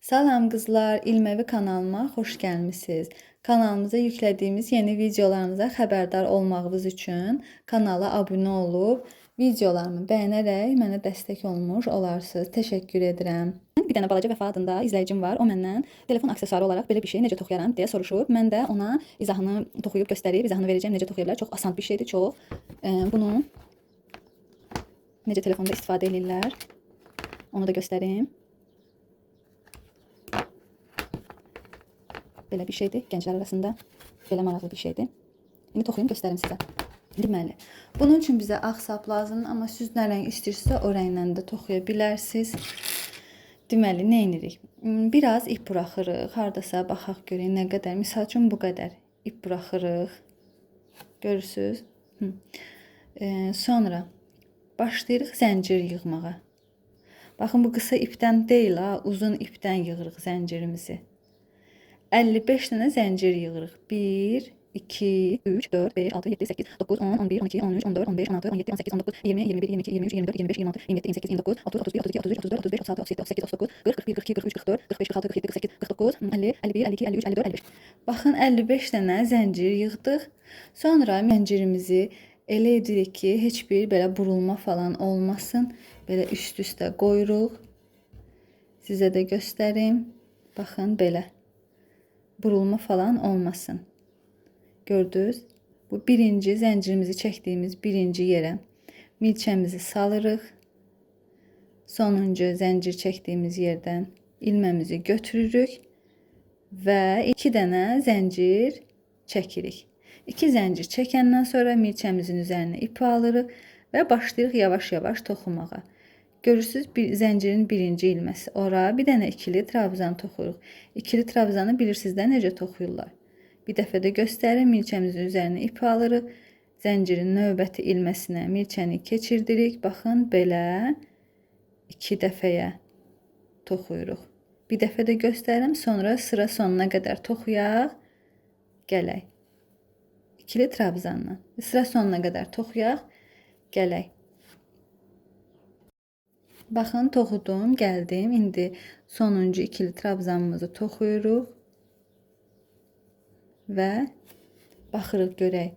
Salam qızlar, İlməvi kanalıma xoş gəlmisiniz. Kanalımıza yüklədiyimiz yeni videolarımıza xəbərdar olmağınız üçün kanala abunə olub, videolarımı bəyənərək mənə dəstək olmuş olarsınız. Təşəkkür edirəm. Bir dənə balaca Vəfa adında izləyicim var. O məndən telefon aksesuarı olaraq belə bir şey necə toxuyaram deyə soruşub. Mən də ona izahını toxuyub göstərib, izahını verəcəm necə toxuya bilər. Çox asan bir şeydir, çox. Bunu necə telefonda istifadə edirlər, onu da göstərim. Belə bir şeydir. Gənclər arasında belə maraqlı bir şeydir. İndi toxuyum göstərim sizə. Deməli, bunun üçün bizə ağ sap lazımdır, amma siz nə rəng istəyirsinizsə o rənglə də toxuya bilərsiniz. Deməli, nə edirik? Biraz ip buraxırıq. Hardasa baxaq görək nə qədər. Misal üçün bu qədər ip buraxırıq. Görürsüz? Sonra başlayırıq zəncir yığmağa. Baxın, bu qısa ipdən deyil, uzun ipdən yığırıq zəncirimizi. 55 dənə zəncir yığırıq. 1, 2, 3, 4, 5, 6, 7, 8, 9, 10, 11, 12, 13, 14, 15, 16, 17, 18, 19, 20, 21, 22, 23, 24, 25, 26, 27, 28, 29, 30, 31, 32, 33, 34, 35, 36, 37, 38, 39, 40, 41, 42, 43, 44, 45, 46, 47, 48, 49, 50, 51, 52, 53, 54, 55. Baxın, 55 dənə zəncir yığdıq. Sonra zəncirimizi elə edirik ki, heç bir belə burulma falan olmasın. Belə üst-üstə qoyuruq. Sizə də göstərim. Baxın, belə. Burulma falan olmasın. Gördünüz? Bu birinci zəncirimizi çəkdiyimiz birinci yerə milçəmizi salırıq. Sonuncu zəncir çəkdiyimiz yerdən ilməmizi götürürük və 2 dənə zəncir çəkirik. 2 zəncir çəkəndən sonra milçəmizin üzərinə ipi alırıq və başlayırıq yavaş-yavaş toxumağa. Görürsüz, zəncirin birinci ilməsi ora, bir dənə ikili trabzan toxuyuruq. İkili trabzanı bilirsiniz də necə toxuyurlar. Bir dəfə də göstərim, milçəmizin üzərinə ip alırıq. Zəncirin növbəti ilməsinə milçəni keçirdirik. Baxın, belə 2 dəfəyə toxuyuruq. Bir dəfə də göstərim, sonra sıra sonuna qədər toxuyaq, gələk. İkili trabzanla. Sıra sonuna qədər toxuyaq, gələk. Baxın, toxudum, gəldim. İndi sonuncu ikili trabzanımızı toxuyuruq və baxırıq görək.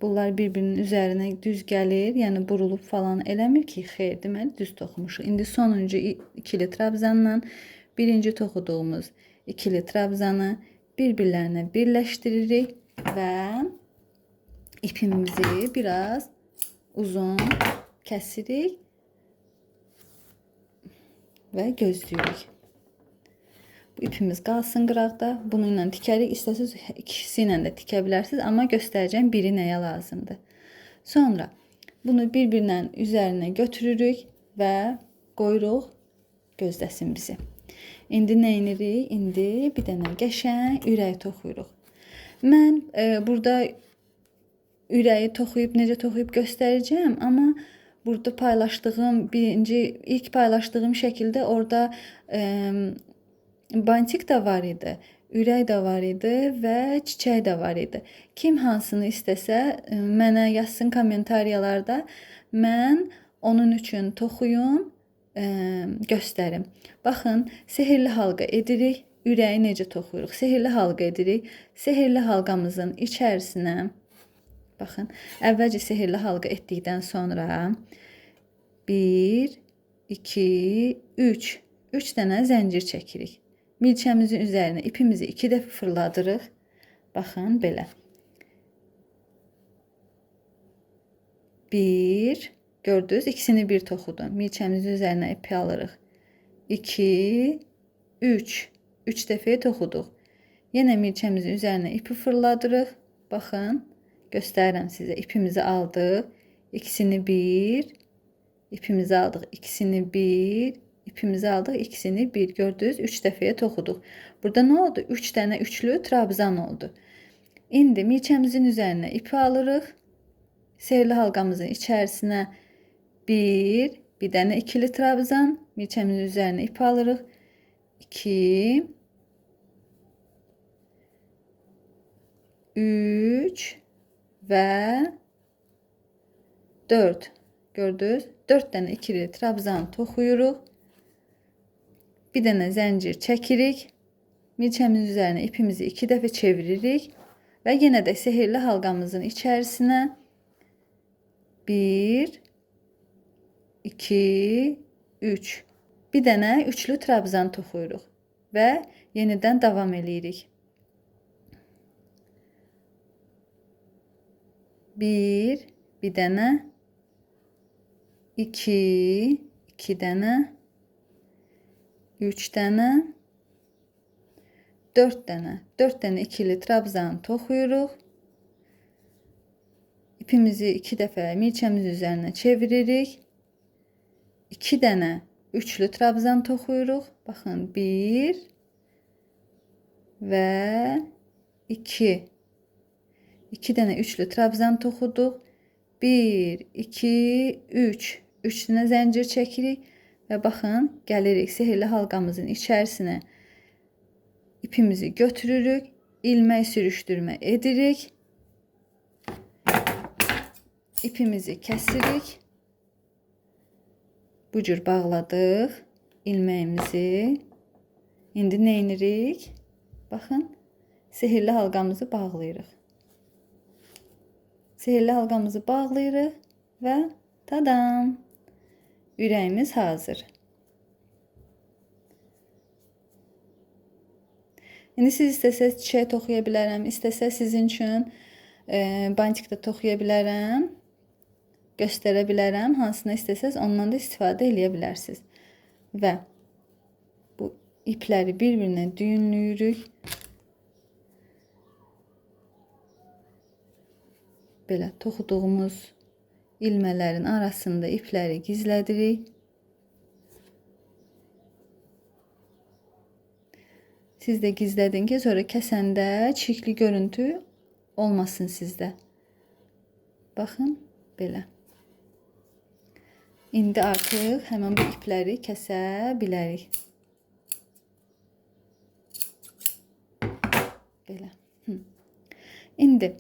Bunlar bir-birinin üzərinə düz gəlir, yəni burulub falan eləmir ki, xeyr, deməli düz toxumuşuq. İndi sonuncu ikili trabzanla birinci toxuduğumuz ikili trabzanı bir-birlərinə birləşdiririk və ipimizi biraz uzun kəsirik və gözləyirik. Bu ipimiz qalsın qıraqda. Bununla tikərik. İstəsəz ikisi ilə də tikə bilərsiniz, amma göstərəcəm biri nəyə lazımdır. Sonra bunu bir-birinin üzərinə götürürük və qoyuruq gözləsin bizi. İndi nə edirik? İndi bir dənə qəşəng ürək toxuyuruq. Mən burada ürəyi toxuyub necə toxuyub göstərəcəm, amma burada paylaşdığım ilk paylaşdığım şəkildə orada bantik də var idi, ürək də var idi və çiçək də var idi. Kim hansını istəsə mənə yazsın kommentariyalarda. Mən onun üçün toxuyum, göstərim. Baxın, sehirli halqa edirik. Ürəyi necə toxuyuruq? Sehirli halqa edirik. Sehirli halqamızın içərisinə baxın, əvvəlcə sehirli halqa etdikdən sonra 1, 2, 3. 3 dənə zəncir çəkirik. Milçəmizin üzərinə ipimizi 2 dəfə fırladırıq. Baxın, belə. 1, gördünüz, ikisini bir toxudum. Milçəmizin üzərinə ipi alırıq. 2, 3. 3 dəfəyə toxuduq. Yenə milçəmizin üzərinə ipi fırladırıq. Baxın. Göstərirəm sizə. İpimizi aldıq. İkisini bir. İpimizi aldıq. İkisini bir. İpimizi aldıq. İkisini bir. Gördünüz? 3 dəfəyə toxuduq. Burada nə oldu? 3 dənə üçlü trabzan oldu. İndi milçəmizin üzərinə ipi alırıq. Sehirli halqamızın içərisinə bir dənə ikili trabzan. Milçəmizin üzərinə ipi alırıq. 2, 3 və 4. Gördünüz? 4 dənə ikili trabzan toxuyuruq. Bir dənə zəncir çəkirik. Milçəmizin üzərinə ipimizi 2 dəfə çeviririk və yenə də sehirli halqamızın içərisinə 1 2 3 bir dənə üçlü trabzan toxuyuruq və yenidən davam eləyirik. 1 bir dənə 2 2 dənə 3 dənə 4 dənə 4 dənə ikili trabzan toxuyuruq. İpimizi 2 dəfə milçəmiz üzərinə çeviririk. 2 dənə üçlü trabzan toxuyuruq. Baxın 1 və 2. 2 dənə üçlü trabzan toxuduq. 1 2 3 3 dənə zəncir çəkirik və baxın gəlirik sehirli halqamızın içərisinə. İpimizi götürürük, ilmək sürüşdürmə edirik. İpimizi kəsirik. Bu cür bağladıq ilməyimizi. İndi nə edirik? Baxın, sehirli halqamızı bağlayırıq. Sehirli halqamızı bağlayırıq və tadam! Ürəyimiz hazır. İndi siz istəsəz çiçək toxuya bilərəm, istəsəz sizin üçün bantikdə toxuya bilərəm, göstərə bilərəm. Hansını istəsəz ondan da istifadə eləyə bilərsiniz. Və bu ipləri bir-birinə düyünləyirik. Belə toxuduğumuz ilmələrin arasında ipləri gizlədirik. Siz də gizlədin ki, sonra kəsəndə çirkli görüntü olmasın sizdə. Baxın, belə. İndi artıq həmin bu ipləri kəsə bilərik. Belə. İndi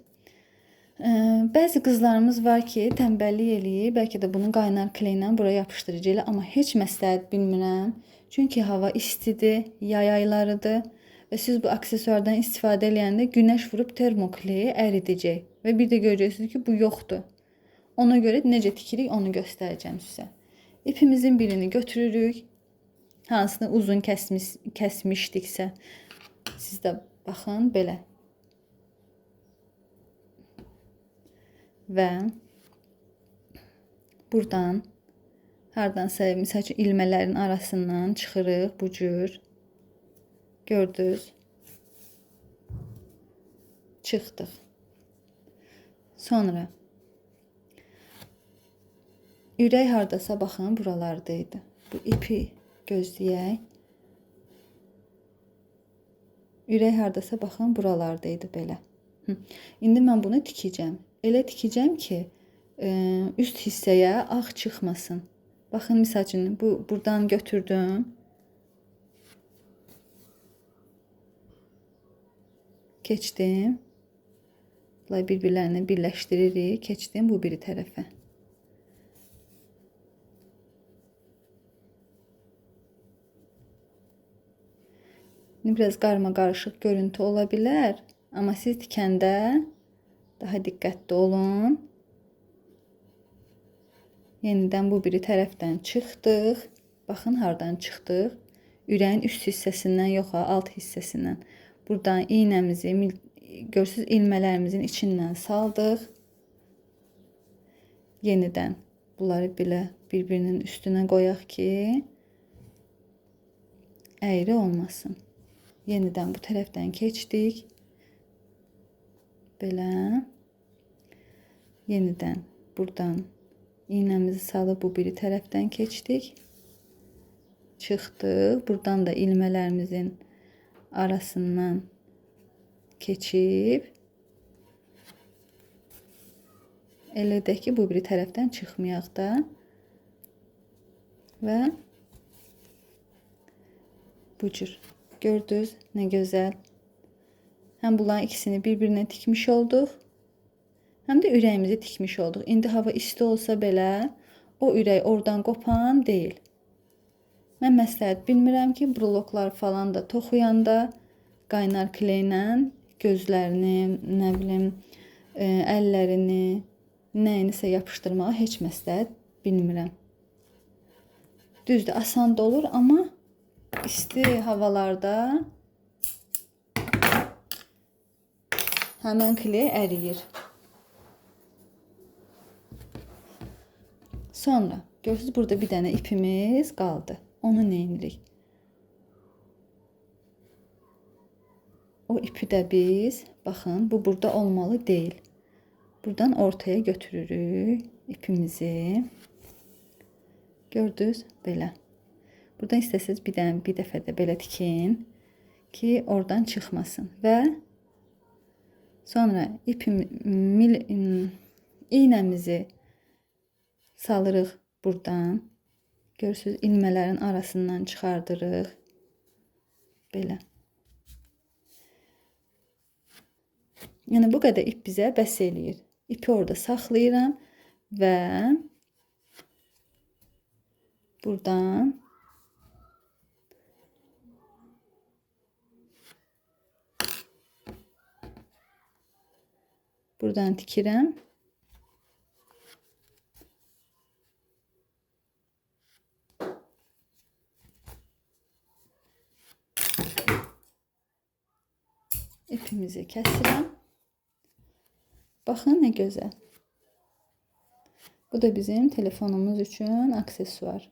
bəzi qızlarımız var ki, tənbəllik eləyir. Bəlkə də bunu qaynar kleylə buraya yapışdırıcı ilə, amma heç məsləhət bilmirəm. Çünki hava istidir, yay aylarıdır və siz bu aksesuardan istifadə edəndə günəş vurub termokleyi əridəcək və bir də görəcəksiniz ki, bu yoxdur. Ona görə necə tikirik onu göstərəcəm sizə. İpimizin birini götürürük. Hansını uzun kəsmişdiksə, siz də baxın belə. Və buradan hardansa misal üçün ilmələrin arasından çıxırıq bu cür. Gördünüz? Çıxdıq. Sonra ürək hardasa baxın buralardaydı. Bu ipi gözləyək. Ürək hardasa baxın buralardaydı belə. İndi mən bunu tikəcəm. Elə tikəcəm ki, üst hissəyə ağ çıxmasın. Baxın, misal üçün, buradan götürdüm. Keçdim. Bunları bir-birlərini birləşdiririk. Keçdim bu biri tərəfə. Biraz qarma-qarışıq görüntü ola bilər. Amma siz tikəndə daha diqqətli olun. Yenidən bu biri tərəfdən çıxdıq. Baxın, hardan çıxdıq. Ürəyin üst hissəsindən yox, alt hissəsindən. Buradan iynəmizi, görsünüz, ilmələrimizin içindən saldıq. Yenidən bunları belə bir-birinin üstünə qoyaq ki, əyri olmasın. Yenidən bu tərəfdən keçdik. Belə. Yenidən buradan iynəmizi salıb bu biri tərəfdən keçdik. Çıxdıq. Buradan da ilmələrimizin arasından keçib elə edək ki, bu biri tərəfdən çıxmayaq da və bu cür. Gördünüz, nə gözəl. Həm bunların ikisini bir-birinə tikmiş olduq, həm də ürəyimizi tikmiş olduq. İndi hava isti olsa belə o ürək oradan qopan deyil. Mən məsləhət bilmirəm ki, broloklar falan da toxuyanda qaynar kleylə gözlərini, nə bilim, əllərini, nəyinisə yapışdırmağı heç məsləhət bilmirəm. Düzdür, asan da olur, amma isti havalarda həmən kley əriyir. Sonra görürsünüz, burada bir dənə ipimiz qaldı. Onu neyinirik? O ipi də biz, baxın, bu burada olmalı deyil. Buradan ortaya götürürük ipimizi. Gördünüz? Belə. Buradan istəsəniz bir dəfə də belə tikin ki, oradan çıxmasın. Və sonra iynəmizi salırıq buradan. Görürsünüz, ilmələrin arasından çıxardırıq. Belə. Yəni bu qədər ip bizə bəs eləyir. İpi orada saxlayıram və buradan tikirəm. İpimizi kəsirəm. Baxın, nə gözəl. Bu da bizim telefonumuz üçün aksesuar.